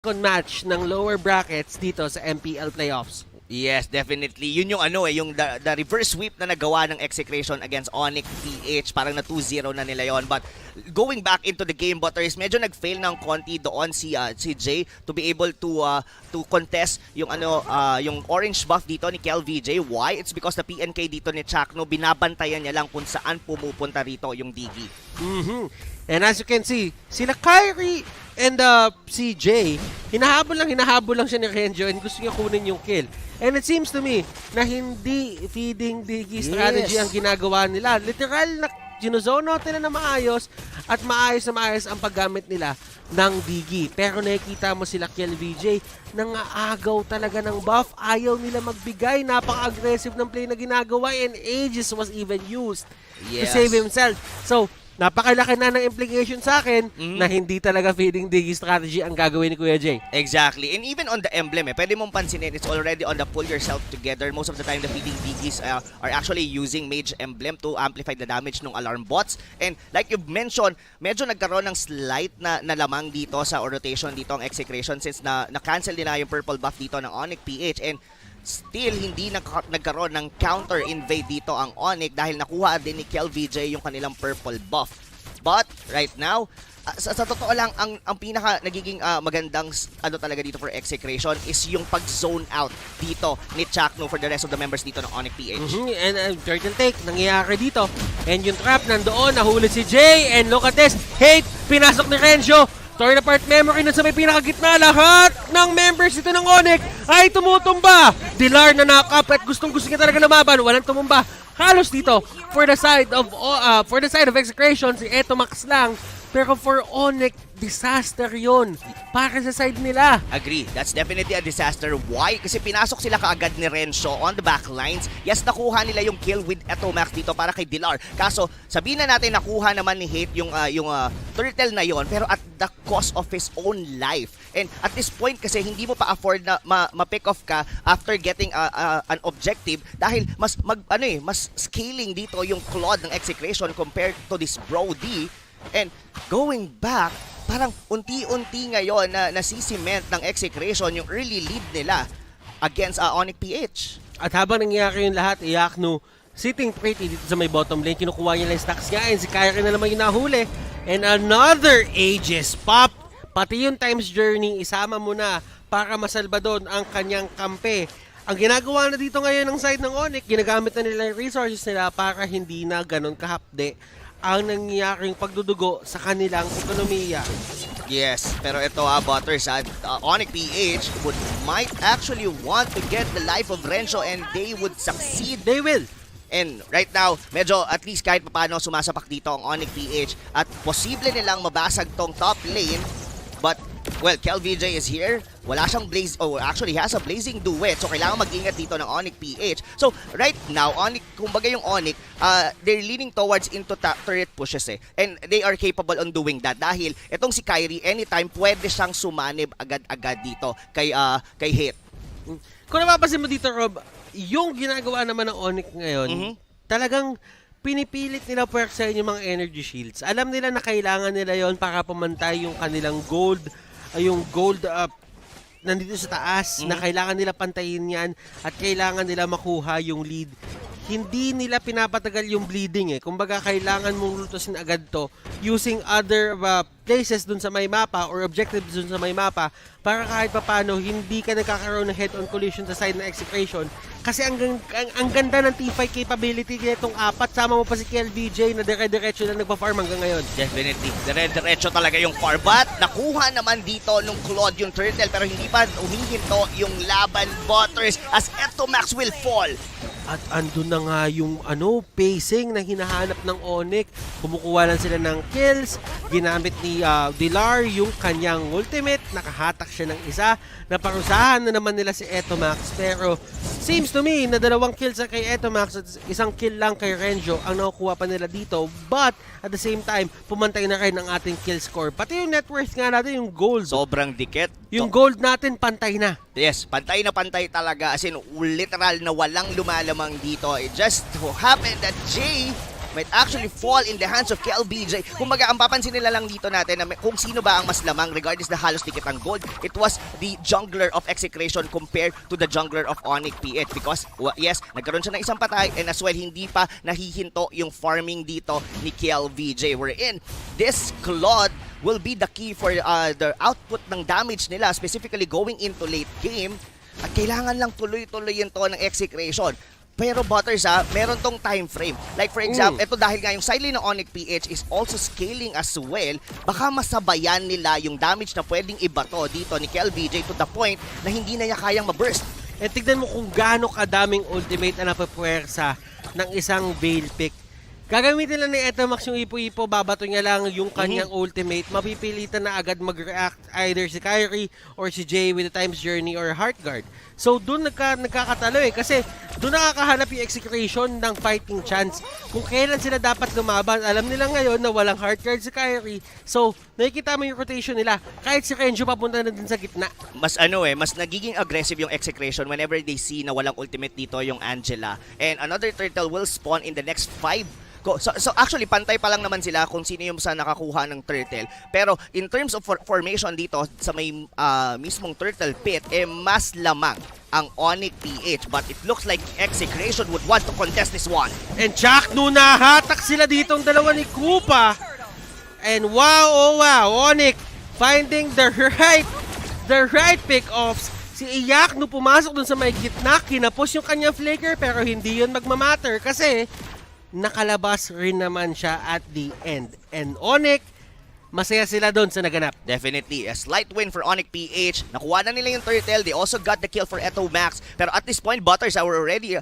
match ng lower brackets dito sa MPL playoffs. Yes, definitely. Yun yung yung the reverse sweep na nagawa ng Execration against ONIC-PH. Parang na 2-0 na nila yon. But going back into the game, Butters, medyo nag-fail ng konti doon si Jay to be able to contest yung yung orange buff dito ni KelVJ. Why? It's because the PNK dito ni Chakno, binabantayan niya lang kung saan pumupunta rito yung Digi. And as you can see, sila Kyrie and si Jay, hinahabol lang siya ni Renjo and gusto niya kunin yung kill. And it seems to me na hindi feeding Digi strategy ang ginagawa nila. Literal na ginozone out nila na maayos at maayos ang paggamit nila ng Digi. Pero nakikita mo sila KelVJ, nangaagaw talaga ng buff. Ayaw nila magbigay. Napaka-aggressive ng play na ginagawa and Aegis was even used to save himself. So, napakalaki na ng implication sa akin na hindi talaga feeding Digi strategy ang gagawin ni Kuya Jay. Exactly. And even on the emblem, pwede mong pansinin, it's already on the pull yourself together. Most of the time, the feeding Digis are actually using Mage Emblem to amplify the damage ng alarm bots. And like you've mentioned, medyo nagkaroon ng slight na lamang dito sa rotation dito ang Execration since na-cancel nila yung purple buff dito ng ONIC-PH. And still, hindi nagkaroon ng counter-invade dito ang ONIC dahil nakuha din ni KelVJ yung kanilang purple buff. But, right now, sa totoo lang, ang pinaka nagiging magandang talaga dito for Execration is yung pag-zone out dito ni Chakno for the rest of the members dito ng ONIC-PH. And turtle take, nangyayari dito. And yung trap nandoon, nahuli si Jay. And look at this, hate, pinasok ni Renjo. Torn apart memory na sa may pinakagitna. Lahat ng members dito ng ONIC ay tumutumba. Dilar na knock-up at gustong-gusto niya talaga lumaban. Walang tumumba. Halos dito for the side of Execration si Eto Max lang. Pero for ONIC, disaster yon para sa side nila. Agree. That's definitely a disaster. Why? Kasi pinasok sila kaagad ni Renzo on the backlines. Yes, nakuha nila yung kill with Etomax dito para kay Dilar. Kaso, sabihin na natin nakuha naman ni Hate yung turtle na yon, pero at the cost of his own life. And at this point kasi hindi mo pa afford na ma-pick off ka after getting an objective dahil mas scaling dito yung Claude ng Execration compared to this Brody. And going back, parang unti-unti ngayon na nasisiment ng Execration yung early lead nila against ONIC-PH. At habang nangyayari yung lahat, Iakno sitting pretty dito sa may bottom lane. Kinukuha niya lang stacks niya and si Kyrie na naman yung nahuli. And another Aegis pop. Pati yung Time's Journey, isama mo na para masalba doon ang kanyang kampe. Ang ginagawa na dito ngayon ng side ng ONIC, ginagamit na nila yung resources nila para hindi na ganun kahapde ang nangyayaring pagdudugo sa kanilang ekonomiya. Yes, pero ito Butters, ONIC-PH might actually want to get the life of Renzo and they would succeed. They will. And right now, medyo at least kahit paano sumasapak dito ang ONIC-PH at posible nilang mabasag tong top lane. But, well, KelVJ is here. Wala siyang actually has a blazing duet. So, kailangan mag-ingat dito ng ONIC-PH. So, right now, kumbaga yung ONIC, they're leaning towards into turret pushes And they are capable on doing that. Dahil, itong si Kyrie, anytime, pwede siyang sumanib agad-agad dito kay Hate. Kung napapasin mo dito, Rob, yung ginagawa naman ng ONIC ngayon, talagang pinipilit nila puwersahin yung mga energy shields. Alam nila na kailangan nila yon para pumantay yung kanilang gold, nandito sa taas, na kailangan nila pantayin yan at kailangan nila makuha yung lead. Hindi nila pinapatagal yung bleeding Kumbaga, kailangan mong lutusin agad to using other places dun sa may mapa or objectives dun sa may mapa para kahit papano hindi ka nagkakaroon ng head-on collision sa side ng Execration. Kasi ang ganda ng T5 capability nitong apat. Sama mo pa si KelVJ na dire-diretso lang nagpa-farm hanggang ngayon. Definitely. Dire-diretso talaga yung farm. But nakuha naman dito nung Claude yung turtle pero hindi pa umihinto yung laban Butters as Etomax will fall. At andun na nga yung pacing na hinahanap ng ONIC. Kumukuha lang sila ng kills. Ginamit ni Dilar yung kanyang ultimate. Nakahatak siya ng isa. Naparusahan na naman nila si Etomax. Pero seems to me na 2 kills kay Etomax at 1 kill lang kay Renjo ang nakukuha pa nila dito. But at the same time, pumantay na rin ang ating kill score. Pati yung net worth nga natin, yung gold. Sobrang dikit. Yung gold natin, pantay na. Yes, pantay na pantay talaga. As in, literal na walang lumalamang dito. It just happened that Jay might actually fall in the hands of KLBJ. Kumbaga, ang papansin nila lang dito natin na kung sino ba ang mas lamang regardless na halos dikit ang gold, it was the jungler of Execration compared to the jungler of ONIC-PH because, yes, nagkaroon siya ng isang patay and as well, hindi pa nahihinto yung farming dito ni KLBJ. We're in. This Claude will be the key for the output ng damage nila, specifically going into late game. At kailangan lang tuloy-tuloy yun to ng Execration. Pero Butters meron tong time frame. Like for example, ito dahil nga yung side lane ng ONIC-PH is also scaling as well, baka masabayan nila yung damage na pwedeng ibato dito ni KLBJ to the point na hindi na niya kayang ma-burst. Eh, tignan mo kung gaano kadaming ultimate na napapwersa ng isang Veil pick. Gagamitin lang ni Etomax yung ipo-ipo, babato niya lang yung kanyang ultimate. Mapipilitan na agad mag-react either si Kyrie or si Jay with the Time's Journey or Heartguard. So doon nagkakatalo kasi doon nakakahanap yung Execration ng fighting chance. Kung kailan sila dapat lumaban, alam nila ngayon na walang Heartguard si Kyrie. So nakikita mo yung rotation nila. Kahit si Renjo papunta na din sa gitna. Mas mas nagiging aggressive yung Execration whenever they see na walang ultimate dito yung Angela. And another turtle will spawn in the next 5. So actually, pantay pa lang naman sila kung sino yung sa nakakuha ng turtle. Pero in terms of formation dito, sa may mismong turtle pit, mas lamang ang ONIC-PH. But it looks like Execration would want to contest this one. And Jack, no, nahatak sila dito ang dalawa ni Koopa. And wow, oh wow, ONIC finding the right pick-offs. Si Iyak, no, pumasok dun sa may gitna, kinapos yung kanyang flicker, pero hindi yun magmamatter kasi nakalabas rin naman siya at the end. And ONIC, masaya sila doon sa naganap. Definitely. A slight win for ONIC-PH. Nakuha na nila yung turtle. They also got the kill for Etomax. Pero at this point, Butters are already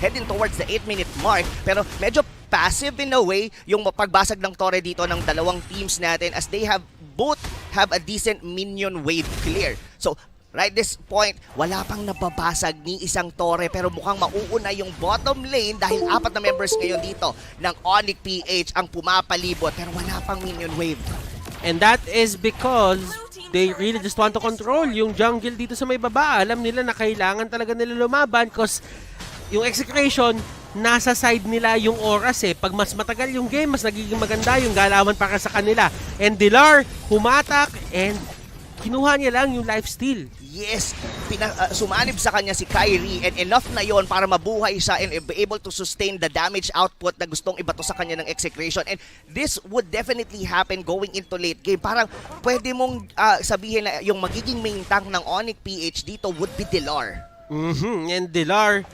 heading towards the 8-minute mark. Pero medyo passive in a way yung pagbasag ng tore dito ng dalawang teams natin as they both have a decent minion wave clear. So, right this point, wala pang nababasag ni isang tore pero mukhang mauuna yung bottom lane dahil 4 na members ngayon dito ng ONIC-PH ang pumapalibot pero wala pang minion wave. And that is because they really just want to control yung jungle dito sa may baba. Alam nila na kailangan talaga nila lumaban because yung Execration, nasa side nila yung oras Pag mas matagal yung game, mas nagiging maganda yung galawan para sa kanila. And Dilar, humatak and kinuha niya lang yung lifesteal. Yes, sumanib sa kanya si Kyrie and enough na yon para mabuhay siya and be able to sustain the damage output na gustong ibato sa kanya ng Execration. And this would definitely happen going into late game. Parang pwede mong sabihin na yung magiging main tank ng ONIC-PH dito would be Dilar. And Dilar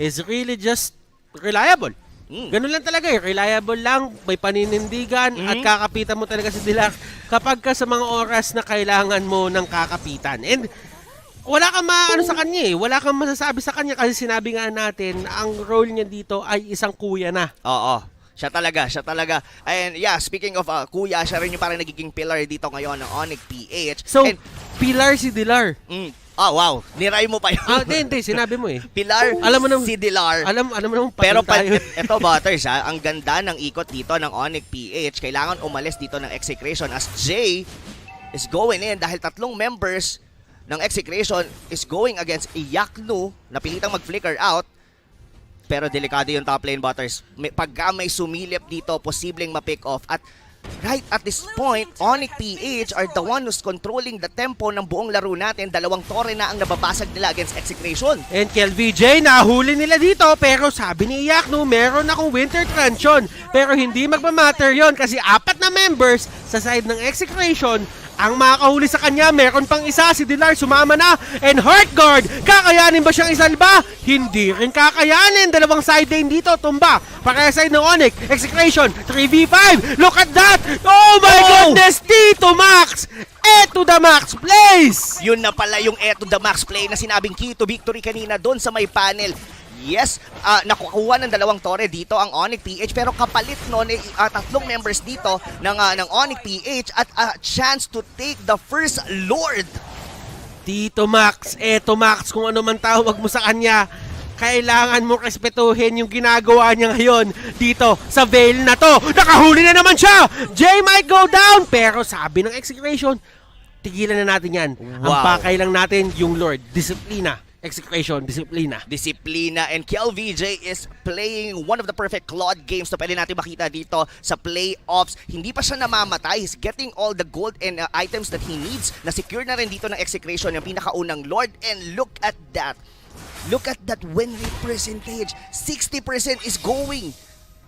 is really just reliable. Ganun lang talaga reliable lang, may paninindigan at kakapitan mo talaga si Dilar kapag ka sa mga oras na kailangan mo ng kakapitan. And wala kang maano sa kanya wala kang masasabi sa kanya kasi sinabi nga natin ang role niya dito ay isang kuya na. Oo. Siya talaga. And yeah, speaking of kuya, siya rin yung parang nagiging pillar dito ngayon ng ONIC-PH. So, pillar si Dilar. Wow. Niray mo pa yun. Hindi. Sinabi mo Pilar, alam mo nang, si Dilar. Alam mo naman pero ito Butters ang ganda ng ikot dito ng ONIC-PH. Kailangan umalis dito ng Execration as Jay is going in dahil 3 members ng Execration is going against Iyaknu na pilitang mag-flicker out. Pero delikado yung top lane, Butters. Pagka may sumilip dito, posibleng ma-pick off. At right at this point, ONIC-PH are the one who's controlling the tempo ng buong laro natin. 2 tore na ang nababasag nila against Execration. And KLBJ, nahuli nila dito. Pero sabi ni Iyaknu, meron akong winter transition. Pero hindi magmamatter yon kasi 4 na members sa side ng Execration ang makakahuli sa kanya. Meron pang isa, si Dilar sumama na. And Heartguard, kakayanin ba siyang isalba? Hindi rin kakayanin. 2 side lane dito, tumba. Para side ng ONIC, Execration, 3v5. Look at that! Oh my goodness! Tito Max! To the max plays! Yun na pala yung to the max play na sinabing key to victory kanina doon sa may panel. Yes, nakukuha ng 2 tore dito ang ONIC-PH pero kapalit noon 3 members dito ng ONIC-PH at a chance to take the first Lord. Tito Max, Max, kung ano man tawag mo sa kanya, kailangan mo respetuhin yung ginagawa niya ngayon dito sa Veil na to. Nakahuli na naman siya! Jay might go down! Pero sabi ng Execration, tigilan na natin yan. Wow. Ang pakay lang natin yung Lord. Disiplina. Execution, disiplina. Disiplina, and KLVJ is playing one of the perfect Claude games na pwede natin makita dito sa playoffs. Hindi pa siya namamatay. He's getting all the gold and items that he needs. Na-secure na rin dito ng Execration yung pinakaunang Lord, and look at that. Look at that win rate percentage. 60% is going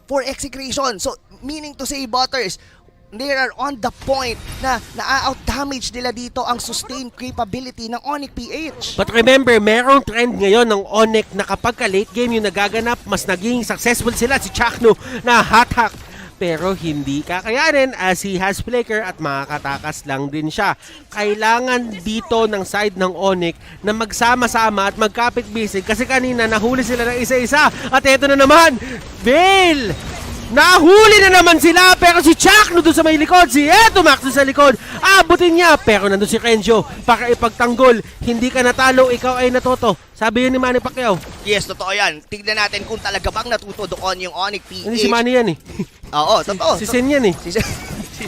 for Execration. So, meaning to say, Butters, they are on the point na na-out-damage nila dito ang sustained capability ng ONIC-PH. But remember, merong trend ngayon ng ONIC na kapag ka-late game yung nagaganap, mas naging successful sila. Si Chakno na hot-hack. Pero hindi kakayanin as he has flicker at makakatakas lang din siya. Kailangan dito ng side ng ONIC na magsama-sama at magkapit-bisig kasi kanina nahuli sila ng isa-isa. At eto na naman, Bill! Nahuli na naman sila, pero si Chakno doon sa may likod, si Etomax doon sa likod, abutin niya, pero nandun si Renjo para ipagtanggol. Hindi ka natalo, ikaw ay natuto. Sabi yun ni Manny Pacquiao. Yes, totoo yan. Tignan natin kung talaga bang natuto doon yung ONIC-PH. Hindi si Manny yan eh. Oo, totoo. Si Sen yan eh. Si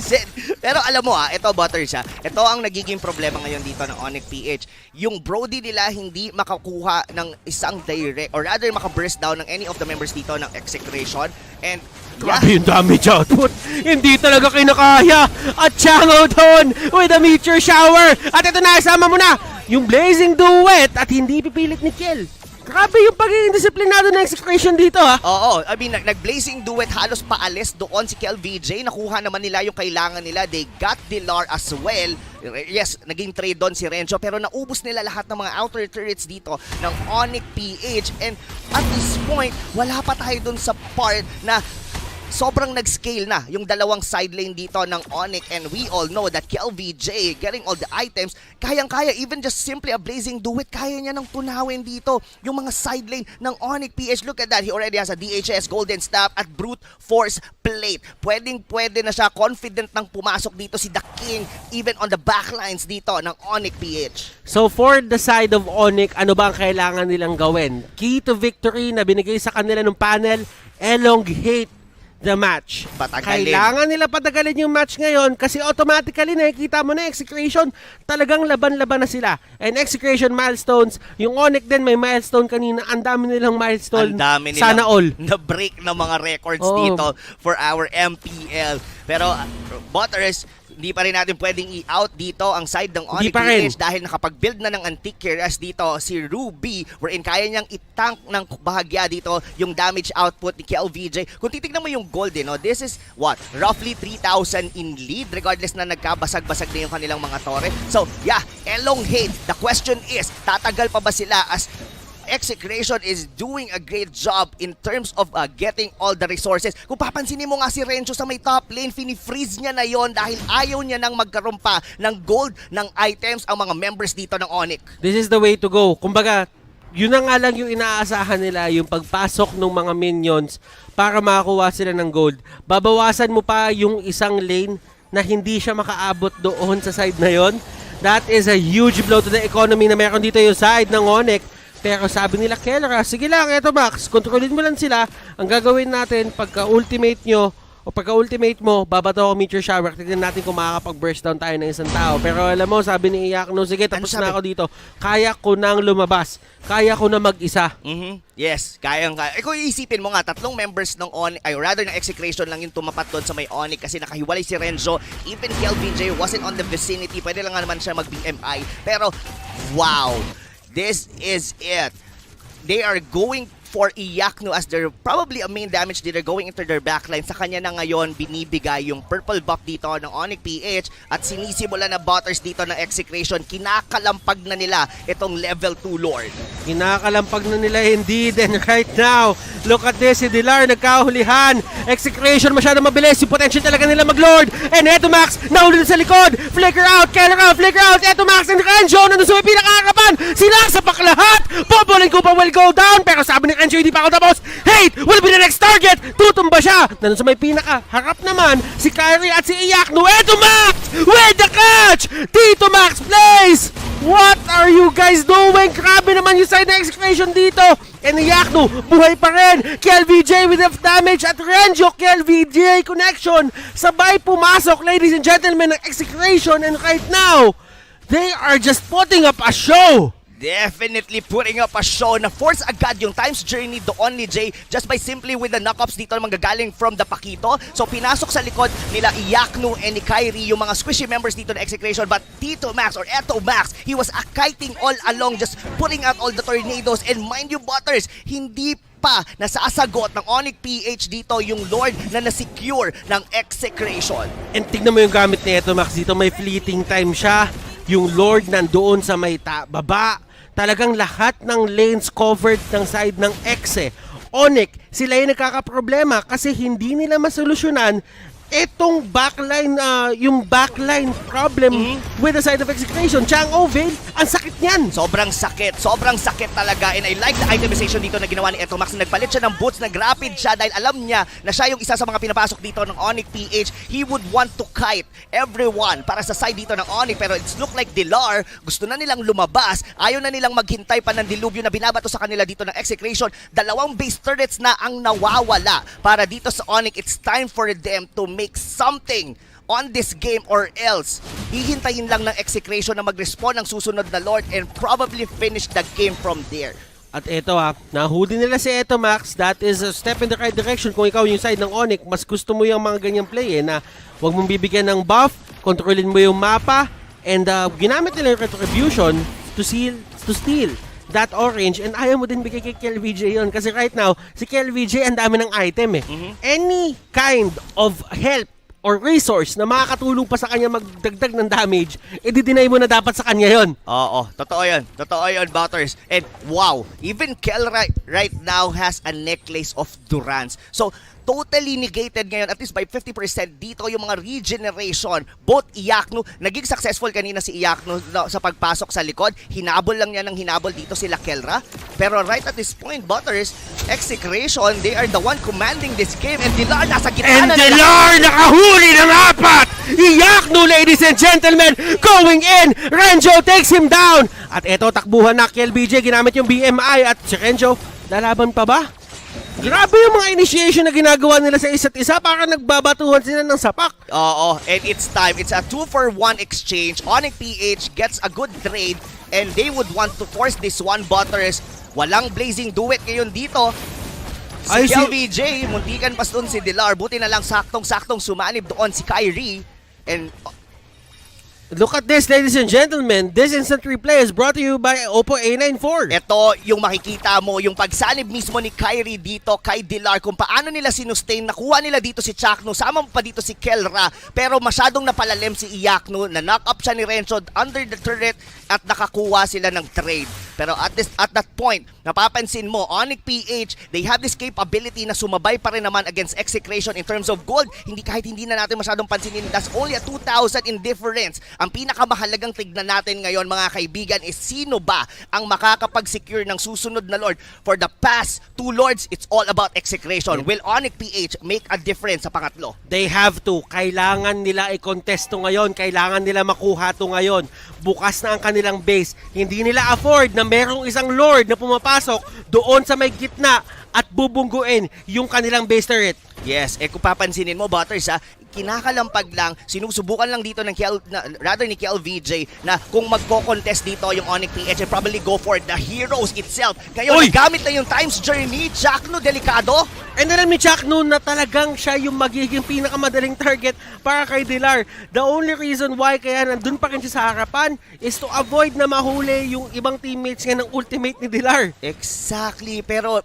Sen. Pero alam mo ito Butters ito ang nagiging problema ngayon dito ng ONIC-PH. Yung Brody nila hindi makakuha ng isang direct, or rather makaburst down ng any of the members dito ng Execration. And grabe yung damage output. Hindi talaga kinakaya. At Chango doon with a meteor shower. At ito na, isama mo na yung Blazing Duet at hindi pipilit ni Kiel. Grabe yung pagiging disiplinado ng Execration dito ha. Oo, I mean, nag-Blazing Duet halos paalis doon si KLVJ. Nakuha naman nila yung kailangan nila. They got Dilar as well. Yes, naging trade doon si Renjo, pero naubos nila lahat ng mga outer turrets dito ng ONIC-PH. And at this point, wala pa tayo doon sa part na sobrang nag-scale na yung dalawang side lane dito ng ONIC, and we all know that KLVJ getting all the items, kayang-kaya, even just simply a Blazing Duet, kaya niya nang tunawin dito yung mga side lane ng ONIC-PH. Look at that, he already has a DHS, Golden Staff at Brute Force Plate. Pwede na siya, confident nang pumasok dito si The King, even on the backlines dito ng ONIC-PH. So for the side of ONIC, ano ba ang kailangan nilang gawin? Key to victory na binigay sa kanila ng panel, elongate the match. Patagalin. Kailangan nila patagalin yung match ngayon kasi automatically nakikita mo na Execration talagang laban-laban na sila. And Execration milestones, yung ONIC din may milestone kanina, ang dami nilang milestone. Ang dami nilang sana all na-break ng mga records dito for our MPL. Pero Butters, hindi pa rin natin pwedeng i-out dito ang side ng ONIC-PH dahil nakapag-build na ng antique carriers dito si Ruby, wherein kaya niyang i-tank ng bahagya dito yung damage output ni KLVJ. Kung titignan mo yung gold, this is what? Roughly 3,000 in lead regardless na nagkabasag-basag na yung kanilang mga tore. So yeah, elongate. The question is, tatagal pa ba sila as Execration is doing a great job in terms of getting all the resources. Kung papansinin mo nga si Renzo sa may top lane, fini-freeze niya na yon dahil ayaw niya nang magkaroon pa ng gold, ng items ang mga members dito ng ONIC. This is the way to go. Kumbaga, yun na nga lang yung inaasahan nila, yung pagpasok ng mga minions para makakuha sila ng gold. Babawasan mo pa yung isang lane na hindi siya makaabot doon sa side na yon. That is a huge blow to the economy na meron dito yung side ng ONIC. Pero sabi nila, Kellera, sige lang, eto Max, kontrolin mo lang sila. Ang gagawin natin, pagka-ultimate nyo, o pagka-ultimate mo, babato ako meteor shower. Tignan natin kung makakapag-burst down tayo ng isang tao. Pero alam mo, sabi ni Iakno, sige, tapos na ako dito. Kaya ko nang lumabas. Kaya ko na mag-isa. Yes, kayang-kaya. Kung iisipin mo nga, tatlong members ng ONIC, ay rather ng Execration lang yung tumapat doon sa may ONIC kasi nakahiwalay si Renzo. Even KLVJ wasn't on the vicinity. Pwede lang naman siya mag-BMI. Pero, wow! This is it. They are going for Iakno as their probably a main damage dealer going into their backline. Sa kanya na ngayon binibigay yung purple buff dito ng ONIC-PH at sinisimulan na Butters dito ng Execration. Kinakalampag na nila itong level 2 Lord. Kinakalampag na nila indeed, and right now, look at this, si Dilar nagkahulihan. Execration masyado mabilis, yung potential talaga nila mag-Lord. And Etomax, nahuli na sa likod. Flicker out, Keller out, flicker out. Etomax and Renjo, nandun sa may pinakakapan. Sinasapak lahat. Bobolin ko pa will go down, pero sabi ni Renjo, hindi pa ako tapos. Hate will be the next target. Tutumba siya. Nandun sa may pinaka harap naman, si Kyrie at si Iakno. Etomax with the catch. Tito Max plays. What are you guys doing? Grabe naman yung side na Execration dito. And Iakno, buhay pa rin. KLVJ with the damage at Renjo, KLVJ connection. Sabay pumasok, ladies and gentlemen, ng Execration. And right now, they are just putting up a show. definitely putting up a show na force agad yung time's journey doon ni Jay just by simply with the knockups dito na manggagaling from the Pakito. So pinasok sa likod nila Iyakno and ni Kyrie yung mga squishy members dito na Execration, but Tito Max or Eto Max, he was kiting all along, just putting out all the tornadoes. And mind you, Butters, hindi pa nasasagot ng ONIC-PH dito yung Lord na nasecure ng Execration. And tignan mo yung gamit ni Eto Max dito, may fleeting time siya. Yung Lord nandoon sa may baba. Talagang lahat ng lanes covered ng side ng EXE. ONIC, sila yung nagkakaproblema kasi hindi nila masolusyonan etong backline, yung backline problem with the side of Execration. Chang Ovale, ang sakit niyan. Sobrang sakit talaga. And I like the itemization dito na ginawa ni Eto Max. Nagpalit siya ng boots, nag-rapid siya dahil alam niya na siya yung isa sa mga pinapasok dito ng ONIC-PH. He would want to kite everyone para sa side dito ng ONIC, pero it's look like Dilar, gusto na nilang lumabas. Ayaw na nilang maghintay pa ng dilubyo na binabato sa kanila dito ng Execration. 2 base turrets na ang nawawala para dito sa ONIC. It's time for them to make something on this game or else hihintayin lang ng Execration na mag-respawn ng susunod na Lord and probably finish the game from there. At eto nahuli nila si Eto Max. That is a step in the right direction. Kung ikaw yung side ng ONIC, mas gusto mo yung mga ganyang play na huwag mong bibigyan ng buff, kontrolin mo yung mapa, and ginamit nila yung retribution to steal that orange, and ayaw mo din bigay kay KLVJ yun kasi right now, si KLVJ ang dami ng item Any kind of help or resource na makakatulong pa sa kanya magdagdag ng damage, i-deny mo na dapat sa kanya yon. Oo, totoo yun, Butters. And wow, even Kel right now has a necklace of Durans. So, totally negated ngayon, at least by 50% dito yung mga regeneration. Both Iyakno, naging successful kanina si Iyakno sa pagpasok sa likod. Hinabol lang niya ng hinabol dito sila Kelra. Pero right at this point, Butters, Execration, they are the one commanding this game. And Dilar nasa gitna na nila. And Dilar nakahuli ng 4! Iyakno, ladies and gentlemen, going in! Renjo takes him down! At eto, takbuhan na KLBJ, ginamit yung BMI. At si Renjo, lalaban pa ba? Grabe yung mga initiation na ginagawa nila sa isa't isa, para nagbabatuhan sila ng sapak. Oo, and it's time. It's a 2-for-1 exchange. ONIC-PH gets a good trade and they would want to force this one, Butters. Walang blazing duet ngayon dito. Si KLVJ, muntikan pa doon si Dilar. Buti na lang saktong-saktong sumanib doon si Kyrie. And look at this, ladies and gentlemen. This instant replay is brought to you by Oppo A94. ito yung makikita mo, yung pagsanib mismo ni Kyrie dito kay Dilar, kung paano nila sinustain. Nakuha nila dito si Chakno, sama pa dito si Kelra, pero masyadong napalalim si Iyakno, na knock up siya ni Renzo under the turret at nakakuha sila ng trade. Pero at that point, napapansin mo, ONIC-PH, they have this capability na sumabay pa rin naman against Execration in terms of gold. Kahit hindi na natin masyadong pansinin, that's only a 2,000 in difference. Ang pinakamahalagang tignan natin ngayon, mga kaibigan, is sino ba ang makakapag-secure ng susunod na Lord. For the past 2 Lords, it's all about Execration. Will ONIC-PH make a difference sa pangatlo? They have to. Kailangan nila i-contest to ngayon. Kailangan nila makuha to ngayon. Bukas na ang kanilang base. Hindi nila afford na merong isang Lord na pumapasok doon sa may gitna at bubungguin yung kanilang base turret. Yes, kung papansinin mo, Butters, kinakalampag lang, sinusubukan lang dito ng ni KLVJ na kung magko-contest dito yung ONIC-PH, probably go for the heroes itself. Ngayon, gamit na yung time's journey, Chakno, delikado. And alam ni Chakno na talagang siya yung magiging pinakamadaling target para kay Dilar. The only reason why kaya nandun pa rin siya sa harapan is to avoid na mahuli yung ibang teammates nga ng ultimate ni Dilar. Exactly, pero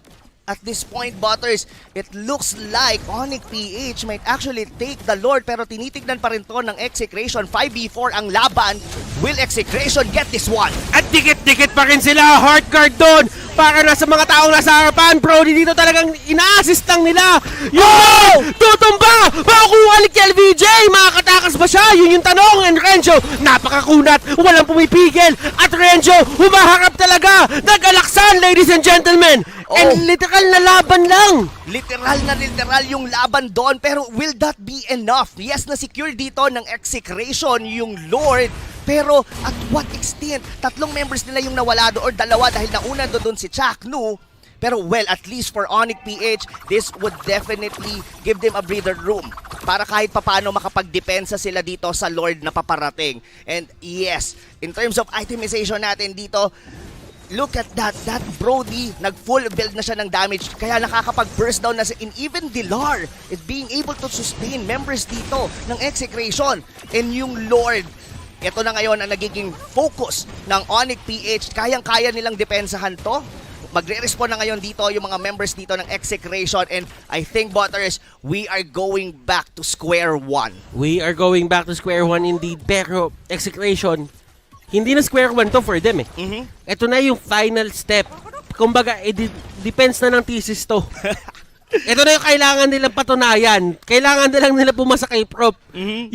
at this point, Butters, it looks like ONIC-PH might actually take the Lord, pero tinitignan pa rin to ng Execration. 5v4 ang laban. Will Execration get this one? At dikit-dikit pa rin sila. Heart guard doon para nasa mga taong nasa harapan. Brody, dito talagang ina-assist lang nila. Yung tutumba! Makukuha ni KLVJ! Makakatakas ba siya? Yun yung tanong. And Renzo, napakakunat. Walang pumipigil. At Renzo, humaharap talaga. Nag-alaksan, ladies and gentlemen. And literal na laban lang. Literal na literal yung laban doon. Pero will that be enough? Yes, na-secure dito ng Execration yung Lord. Pero at what extent? 3 members nila yung nawala doon, or 2 dahil nauna doon si Chakno. Pero well, at least for ONIC-PH, this would definitely give them a breather room para kahit papano makapagdepensa sila dito sa Lord na paparating. And yes, in terms of itemization natin dito, look at that. That Brody, nag-full build na siya ng damage. Kaya nakakapag-burst down na siya. And even Dilar is being able to sustain members dito ng Execration. And yung Lord, ito na ngayon ang nagiging focus ng ONIC PH. Kayang-kaya nilang depensahan to. Magre-respond na ngayon dito yung mga members dito ng Execration. And I think, Butters, we are going back to square one. We are going back to square one indeed. Pero Execration, hindi na square one to for them eh. Ito na yung final step. Kumbaga, depends na ng thesis to. Ito na yung kailangan nilang patunayan. Kailangan na lang nila pumasa kay prop.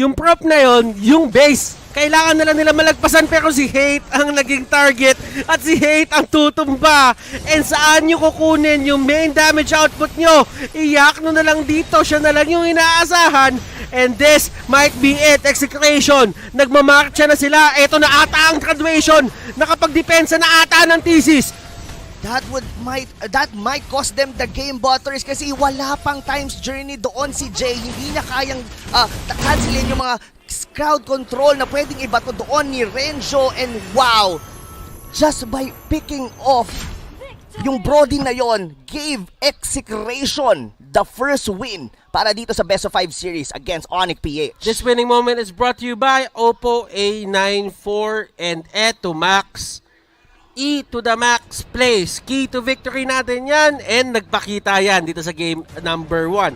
Yung prop na yon, yung base. Kailangan na lang nila malagpasan pero si Hate ang naging target at si Hate ang tutumba. And saan nyo kukunin yung main damage output nyo? Iyak nyo na lang dito. Siya na lang yung inaasahan. And this might be it. Execration. Nagmamarcha na sila. Ito na ata ang graduation. Nakapagdepensa na ata ng thesis. That might cost them the game, Butters, kasi wala pang times journey doon si Jay. Hindi na kayang cancelin yung mga crowd control na pwedeng ibato doon ni Renzo. And wow, just by picking off yung Brody na yon, gave Execration the first win para dito sa Best of 5 series against ONIC PH. This winning moment is brought to you by Oppo A94 and eto Max. E to the max plays. Key to victory natin yan and nagpakita yan dito sa game number 1.